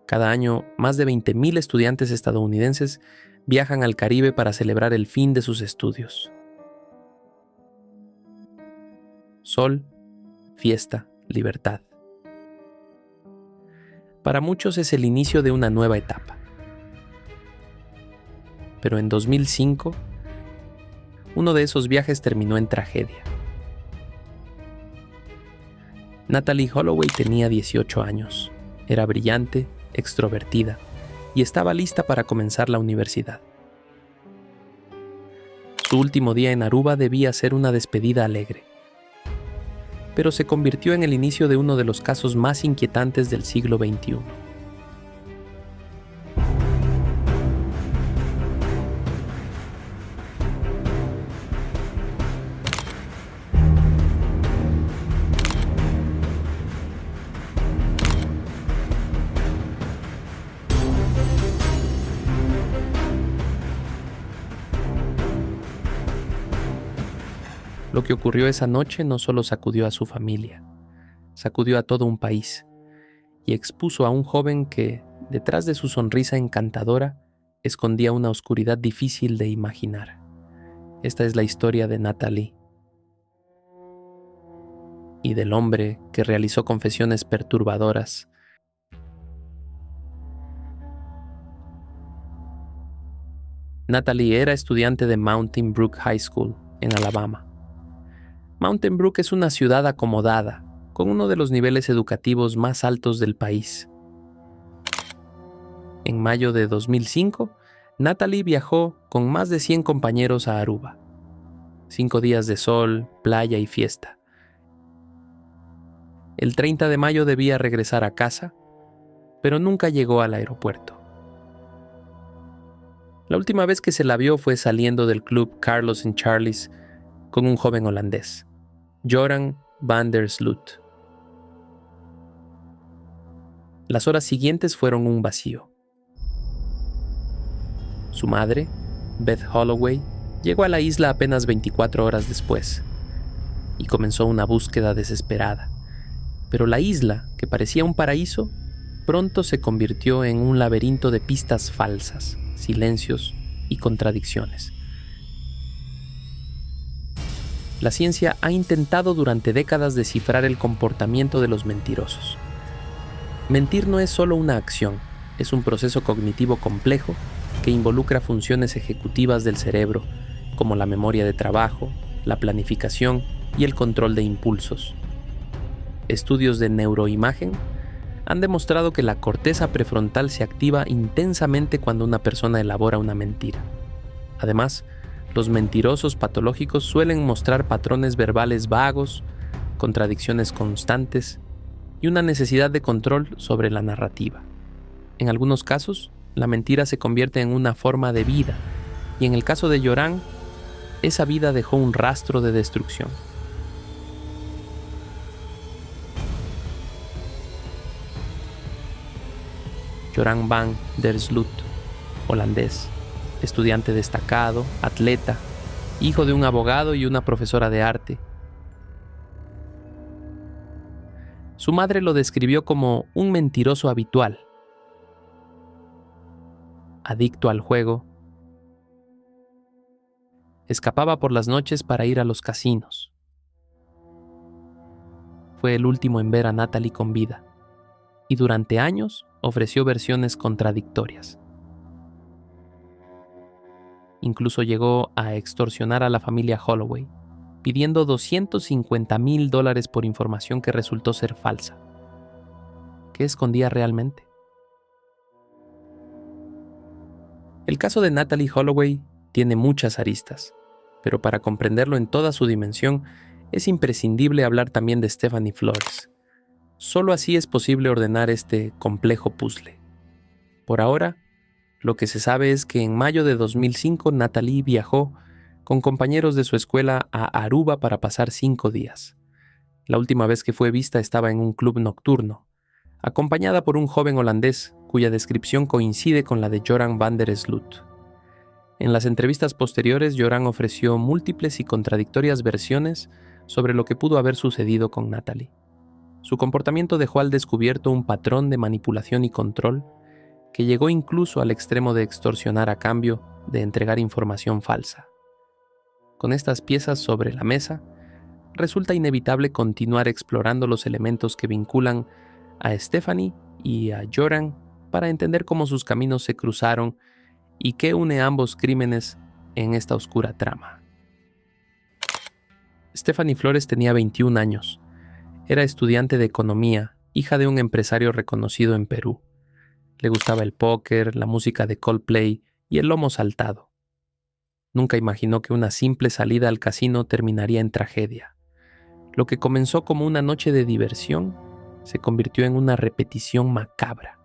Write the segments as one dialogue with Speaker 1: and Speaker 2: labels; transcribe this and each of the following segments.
Speaker 1: Cada año, más de 20,000 estudiantes estadounidenses viajan al Caribe para celebrar el fin de sus estudios. Sol, fiesta, libertad. Para muchos es el inicio de una nueva etapa. Pero en 2005, uno de esos viajes terminó en tragedia. Natalee Holloway tenía 18 años, era brillante, extrovertida y estaba lista para comenzar la universidad. Su último día en Aruba debía ser una despedida alegre, pero se convirtió en el inicio de uno de los casos más inquietantes del siglo XXI. Lo que ocurrió esa noche no solo sacudió a su familia, sacudió a todo un país y expuso a un joven que, detrás de su sonrisa encantadora, escondía una oscuridad difícil de imaginar. Esta es la historia de Natalee y del hombre que realizó confesiones perturbadoras. Natalee era estudiante de Mountain Brook High School, en Alabama. Mountain Brook es una ciudad acomodada, con uno de los niveles educativos más altos del país. En mayo de 2005, Natalee viajó con más de 100 compañeros a Aruba. 5 días de sol, playa y fiesta. El 30 de mayo debía regresar a casa, pero nunca llegó al aeropuerto. La última vez que se la vio fue saliendo del club Carlos and Charlie's con un joven holandés, Joran van der Sloot. Las horas siguientes fueron un vacío. Su madre, Beth Holloway, llegó a la isla apenas 24 horas después y comenzó una búsqueda desesperada. Pero la isla, que parecía un paraíso, pronto se convirtió en un laberinto de pistas falsas, silencios y contradicciones. La ciencia ha intentado durante décadas descifrar el comportamiento de los mentirosos. Mentir no es solo una acción, es un proceso cognitivo complejo que involucra funciones ejecutivas del cerebro, como la memoria de trabajo, la planificación y el control de impulsos. Estudios de neuroimagen han demostrado que la corteza prefrontal se activa intensamente cuando una persona elabora una mentira. Además, los mentirosos patológicos suelen mostrar patrones verbales vagos, contradicciones constantes y una necesidad de control sobre la narrativa. En algunos casos, la mentira se convierte en una forma de vida, y en el caso de Joran, esa vida dejó un rastro de destrucción. Joran van der Sloot, holandés, estudiante destacado, atleta, hijo de un abogado y una profesora de arte. Su madre lo describió como un mentiroso habitual, adicto al juego. Escapaba por las noches para ir a los casinos. Fue el último en ver a Natalee con vida, y durante años ofreció versiones contradictorias. Incluso llegó a extorsionar a la familia Holloway, pidiendo $250,000 por información que resultó ser falsa. ¿Qué escondía realmente? El caso de Natalee Holloway tiene muchas aristas, pero para comprenderlo en toda su dimensión, es imprescindible hablar también de Stephanie Flores. Solo así es posible ordenar este complejo puzzle. Por ahora, lo que se sabe es que en mayo de 2005 Natalee viajó con compañeros de su escuela a Aruba para pasar 5 días. La última vez que fue vista estaba en un club nocturno, acompañada por un joven holandés cuya descripción coincide con la de Joran van der Sloot. En las entrevistas posteriores, Joran ofreció múltiples y contradictorias versiones sobre lo que pudo haber sucedido con Natalee. Su comportamiento dejó al descubierto un patrón de manipulación y control que llegó incluso al extremo de extorsionar a cambio de entregar información falsa. Con estas piezas sobre la mesa, resulta inevitable continuar explorando los elementos que vinculan a Stephanie y a Joran para entender cómo sus caminos se cruzaron y qué une ambos crímenes en esta oscura trama. Stephanie Flores tenía 21 años. Era estudiante de economía, hija de un empresario reconocido en Perú. Le gustaba el póker, la música de Coldplay y el lomo saltado. Nunca imaginó que una simple salida al casino terminaría en tragedia. Lo que comenzó como una noche de diversión se convirtió en una repetición macabra.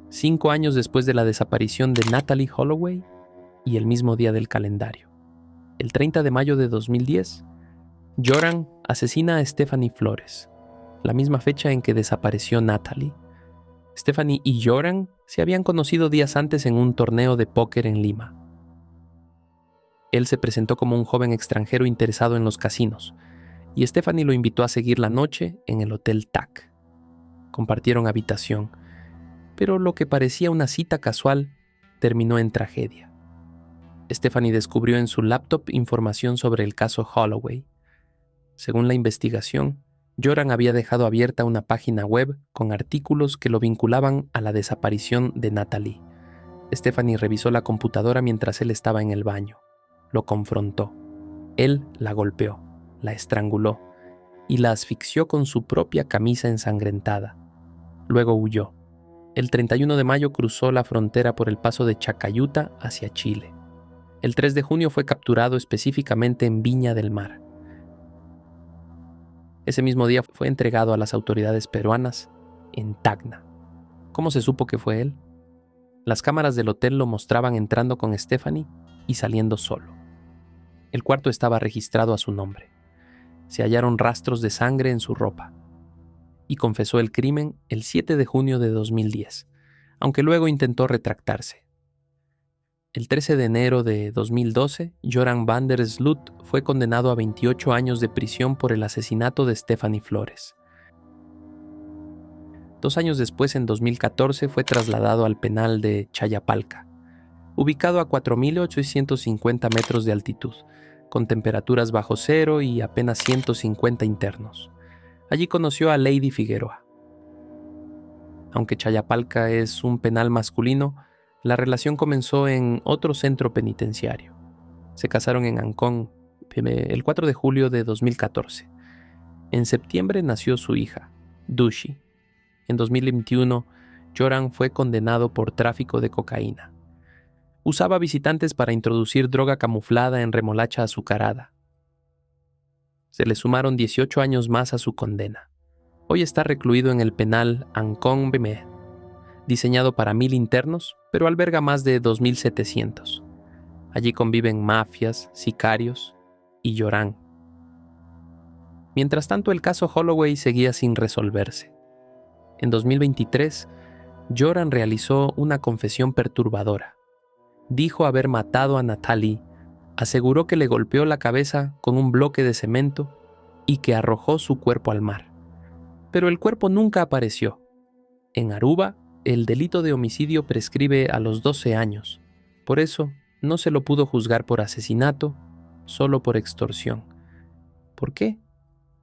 Speaker 1: 5 años después de la desaparición de Natalee Holloway y el mismo día del calendario. El 30 de mayo de 2010, Joran asesina a Stephanie Flores, la misma fecha en que desapareció Natalee. Stephanie y Joran se habían conocido días antes en un torneo de póker en Lima. Él se presentó como un joven extranjero interesado en los casinos, y Stephanie lo invitó a seguir la noche en el Hotel TAC. Compartieron habitación, pero lo que parecía una cita casual terminó en tragedia. Stephanie descubrió en su laptop información sobre el caso Holloway. Según la investigación, Joran había dejado abierta una página web con artículos que lo vinculaban a la desaparición de Natalee. Stephanie revisó la computadora mientras él estaba en el baño. Lo confrontó. Él la golpeó, la estranguló y la asfixió con su propia camisa ensangrentada. Luego huyó. El 31 de mayo cruzó la frontera por el paso de Chacayuta hacia Chile. El 3 de junio fue capturado específicamente en Viña del Mar. Ese mismo día fue entregado a las autoridades peruanas en Tacna. ¿Cómo se supo que fue él? Las cámaras del hotel lo mostraban entrando con Stephanie y saliendo solo. El cuarto estaba registrado a su nombre. Se hallaron rastros de sangre en su ropa. Y confesó el crimen el 7 de junio de 2010, aunque luego intentó retractarse. El 13 de enero de 2012, Joran van der Sloot fue condenado a 28 años de prisión por el asesinato de Stephanie Flores. 2 años después, en 2014, fue trasladado al penal de Chayapalca, ubicado a 4.850 metros de altitud, con temperaturas bajo cero y apenas 150 internos. Allí conoció a Lady Figueroa. Aunque Chayapalca es un penal masculino, la relación comenzó en otro centro penitenciario. Se casaron en Ancón el 4 de julio de 2014. En septiembre nació su hija, Dushi. En 2021, Joran fue condenado por tráfico de cocaína. Usaba visitantes para introducir droga camuflada en remolacha azucarada. Se le sumaron 18 años más a su condena. Hoy está recluido en el penal Ancón Bemé, diseñado para 1.000 internos, pero alberga más de 2.700. Allí conviven mafias, sicarios y Joran. Mientras tanto, el caso Holloway seguía sin resolverse. En 2023, Joran realizó una confesión perturbadora. Dijo haber matado a Natalee, aseguró que le golpeó la cabeza con un bloque de cemento y que arrojó su cuerpo al mar. Pero el cuerpo nunca apareció. En Aruba, el delito de homicidio prescribe a los 12 años. Por eso, no se lo pudo juzgar por asesinato, solo por extorsión. ¿Por qué?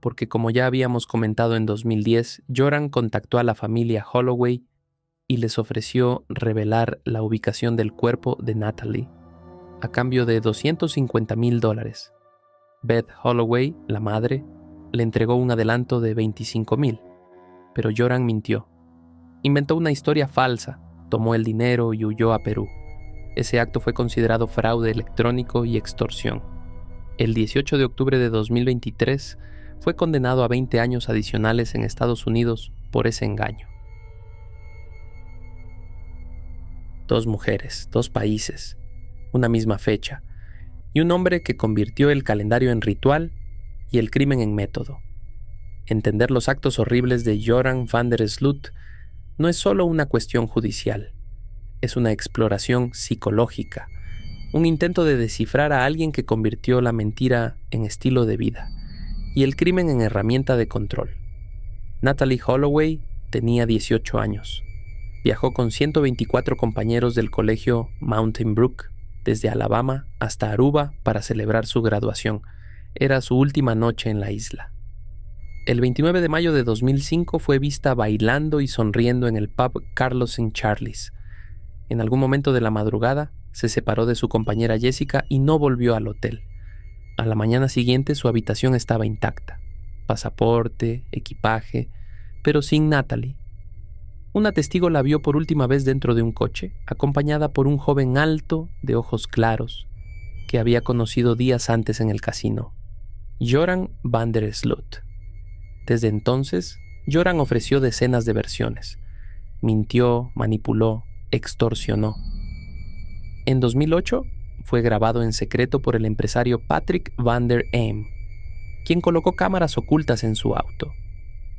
Speaker 1: Porque, como ya habíamos comentado en 2010, Joran contactó a la familia Holloway y les ofreció revelar la ubicación del cuerpo de Natalee, a cambio de $250,000. Beth Holloway, la madre, le entregó un adelanto de $25,000, pero Joran mintió. Inventó una historia falsa, tomó el dinero y huyó a Perú. Ese acto fue considerado fraude electrónico y extorsión. El 18 de octubre de 2023 fue condenado a 20 años adicionales en Estados Unidos por ese engaño. 2 mujeres, 2 países, una misma fecha, y un hombre que convirtió el calendario en ritual y el crimen en método. Entender los actos horribles de Joran van der Sloot no es solo una cuestión judicial, es una exploración psicológica, un intento de descifrar a alguien que convirtió la mentira en estilo de vida y el crimen en herramienta de control. Natalee Holloway tenía 18 años. Viajó con 124 compañeros del colegio Mountain Brook, desde Alabama hasta Aruba para celebrar su graduación. Era su última noche en la isla. El 29 de mayo de 2005 fue vista bailando y sonriendo en el pub Carlos and Charlie's. En algún momento de la madrugada, se separó de su compañera Jessica y no volvió al hotel. A la mañana siguiente su habitación estaba intacta. Pasaporte, equipaje, pero sin Natalie. Una testigo la vio por última vez dentro de un coche, acompañada por un joven alto, de ojos claros, que había conocido días antes en el casino, Joran van der Sloot. Desde entonces, Joran ofreció decenas de versiones. Mintió, manipuló, extorsionó. En 2008 fue grabado en secreto por el empresario Patrick van der Eem, quien colocó cámaras ocultas en su auto.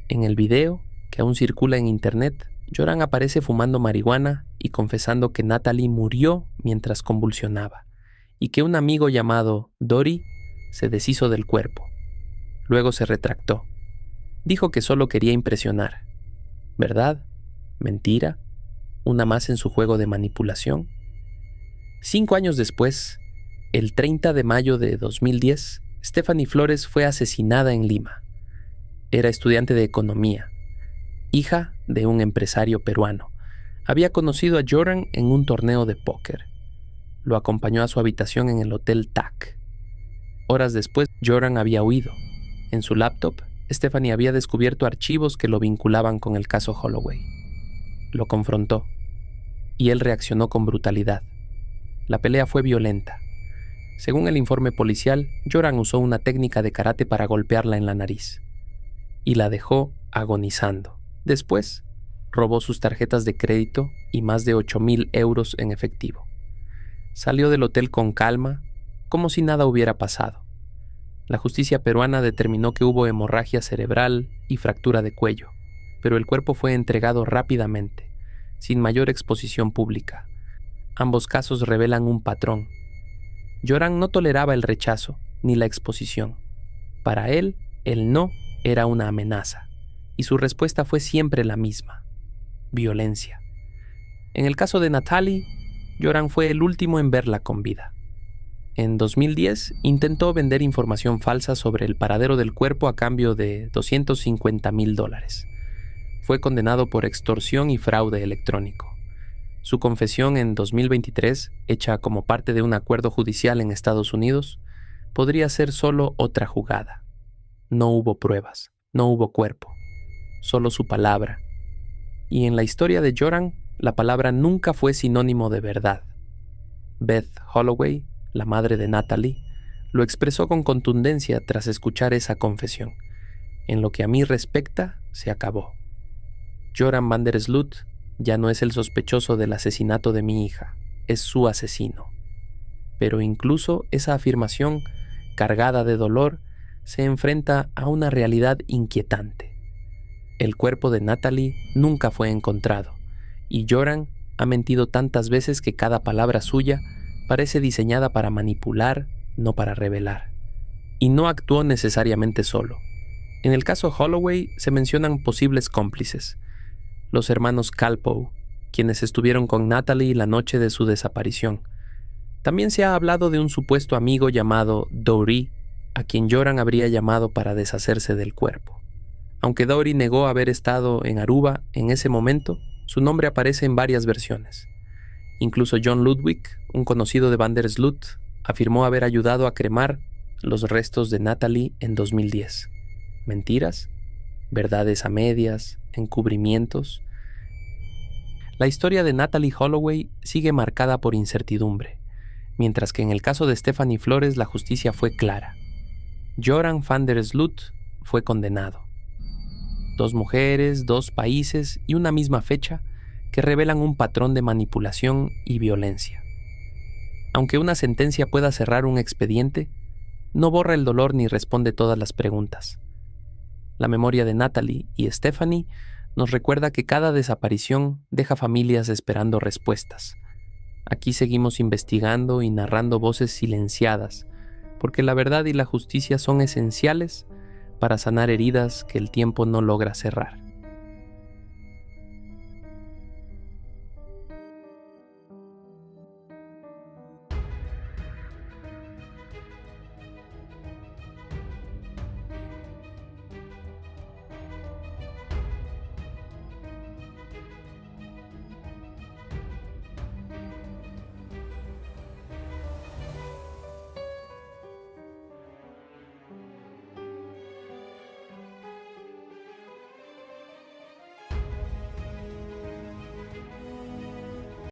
Speaker 1: En el video, que aún circula en internet, Joran aparece fumando marihuana y confesando que Natalie murió mientras convulsionaba y que un amigo llamado Dory se deshizo del cuerpo. Luego se retractó. Dijo que solo quería impresionar. ¿Verdad? ¿Mentira? ¿Una más en su juego de manipulación? 5 años después, el 30 de mayo de 2010, Stephanie Flores fue asesinada en Lima. Era estudiante de economía, hija de un empresario peruano. Había conocido a Joran en un torneo de póker. Lo acompañó a su habitación en el Hotel TAC. Horas después, Joran había huido. En su laptop, Stephanie había descubierto archivos que lo vinculaban con el caso Holloway. Lo confrontó, y él reaccionó con brutalidad. La pelea fue violenta. Según el informe policial, Joran usó una técnica de karate para golpearla en la nariz, y la dejó agonizando. Después, robó sus tarjetas de crédito y más de 8,000 euros en efectivo. Salió del hotel con calma, como si nada hubiera pasado. La justicia peruana determinó que hubo hemorragia cerebral y fractura de cuello, pero el cuerpo fue entregado rápidamente, sin mayor exposición pública. Ambos casos revelan un patrón. Joran no toleraba el rechazo ni la exposición. Para él, el no era una amenaza, y su respuesta fue siempre la misma: violencia. En el caso de Natalie, Joran fue el último en verla con vida. En 2010 intentó vender información falsa sobre el paradero del cuerpo a cambio de $250,000. Fue condenado por extorsión y fraude electrónico. Su confesión en 2023, hecha como parte de un acuerdo judicial en Estados Unidos, podría ser solo otra jugada. No hubo pruebas, no hubo cuerpo, solo su palabra. Y en la historia de Joran, la palabra nunca fue sinónimo de verdad. Beth Holloway, la madre de Natalie, lo expresó con contundencia tras escuchar esa confesión. En lo que a mí respecta, se acabó. Joran van der Sloot ya no es el sospechoso del asesinato de mi hija, es su asesino. Pero incluso esa afirmación, cargada de dolor, se enfrenta a una realidad inquietante. El cuerpo de Natalie nunca fue encontrado, y Joran ha mentido tantas veces que cada palabra suya parece diseñada para manipular, no para revelar. Y no actuó necesariamente solo. En el caso Holloway se mencionan posibles cómplices: los hermanos Kalpoe, quienes estuvieron con Natalie la noche de su desaparición. También se ha hablado de un supuesto amigo llamado Dory, a quien Joran habría llamado para deshacerse del cuerpo. Aunque Dory negó haber estado en Aruba en ese momento, su nombre aparece en varias versiones. Incluso John Ludwig, un conocido de van der Sloot, afirmó haber ayudado a cremar los restos de Natalie en 2010. ¿Mentiras? ¿Verdades a medias? ¿Encubrimientos? La historia de Natalie Holloway sigue marcada por incertidumbre, mientras que en el caso de Stephanie Flores la justicia fue clara. Joran van der Sloot fue condenado. 2 mujeres, 2 países y una misma fecha que revelan un patrón de manipulación y violencia. Aunque una sentencia pueda cerrar un expediente, no borra el dolor ni responde todas las preguntas. La memoria de Natalie y Stephanie nos recuerda que cada desaparición deja familias esperando respuestas. Aquí seguimos investigando y narrando voces silenciadas, porque la verdad y la justicia son esenciales para sanar heridas que el tiempo no logra cerrar.